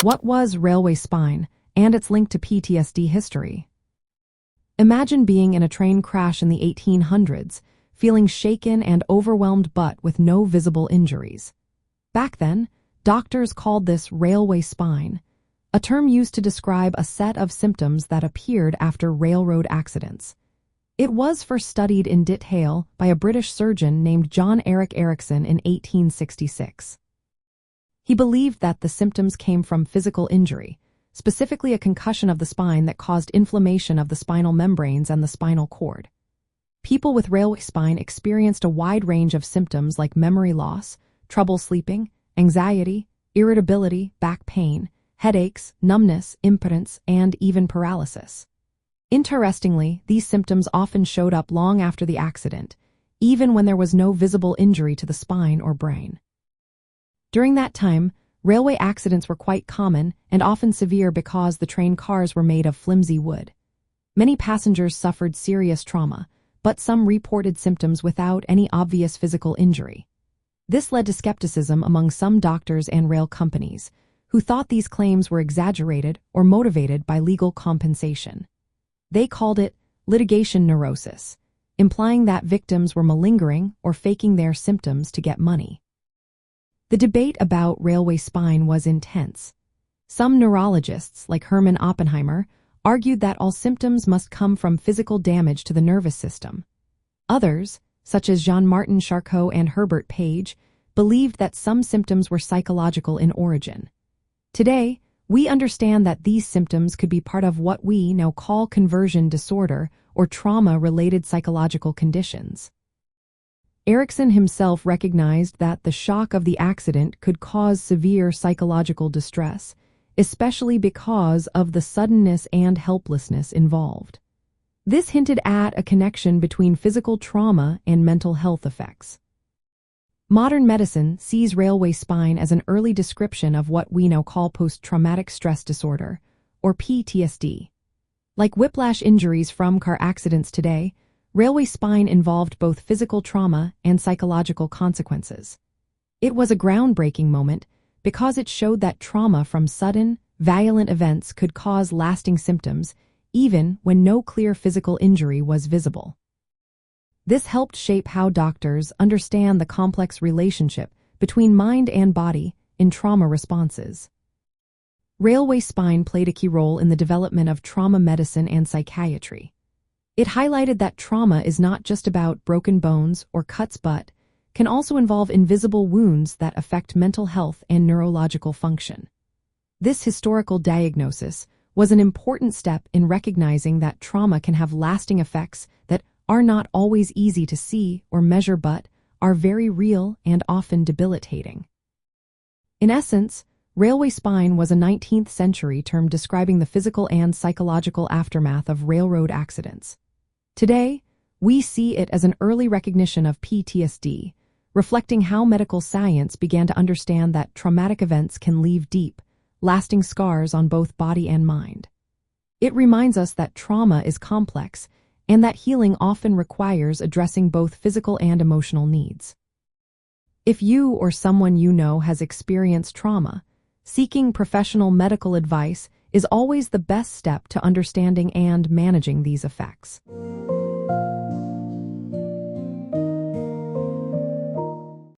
What was railway spine and its link to PTSD history? Imagine being in a train crash in the 1800s, feeling shaken and overwhelmed but with no visible injuries. Back then, doctors called this railway spine, a term used to describe a set of symptoms that appeared after railroad accidents. It was first studied in detail by a British surgeon named John Erik Erikson in 1866. He believed that the symptoms came from physical injury, specifically a concussion of the spine that caused inflammation of the spinal membranes and the spinal cord. People with railway spine experienced a wide range of symptoms like memory loss, trouble sleeping, anxiety, irritability, back pain, headaches, numbness, impotence, and even paralysis. Interestingly, these symptoms often showed up long after the accident, even when there was no visible injury to the spine or brain. During that time, railway accidents were quite common and often severe because the train cars were made of flimsy wood. Many passengers suffered serious trauma, but some reported symptoms without any obvious physical injury. This led to skepticism among some doctors and rail companies, who thought these claims were exaggerated or motivated by legal compensation. They called it litigation neurosis, implying that victims were malingering or faking their symptoms to get money. The debate about railway spine was intense. Some neurologists, like Hermann Oppenheimer, argued that all symptoms must come from physical damage to the nervous system. Others, such as Jean-Martin Charcot and Herbert Page, believed that some symptoms were psychological in origin. Today, we understand that these symptoms could be part of what we now call conversion disorder or trauma-related psychological conditions. Erikson himself recognized that the shock of the accident could cause severe psychological distress, especially because of the suddenness and helplessness involved. This hinted at a connection between physical trauma and mental health effects. Modern medicine sees railway spine as an early description of what we now call post-traumatic stress disorder, or PTSD. Like whiplash injuries from car accidents today, railway spine involved both physical trauma and psychological consequences. It was a groundbreaking moment because it showed that trauma from sudden, violent events could cause lasting symptoms, even when no clear physical injury was visible. This helped shape how doctors understand the complex relationship between mind and body in trauma responses. Railway spine played a key role in the development of trauma medicine and psychiatry. It highlighted that trauma is not just about broken bones or cuts but can also involve invisible wounds that affect mental health and neurological function. This historical diagnosis was an important step in recognizing that trauma can have lasting effects that are not always easy to see or measure but are very real and often debilitating. In essence, railway spine was a 19th century term describing the physical and psychological aftermath of railroad accidents. Today, we see it as an early recognition of PTSD, reflecting how medical science began to understand that traumatic events can leave deep, lasting scars on both body and mind. It reminds us that trauma is complex and that healing often requires addressing both physical and emotional needs. If you or someone you know has experienced trauma, seeking professional medical advice is always the best step to understanding and managing these effects.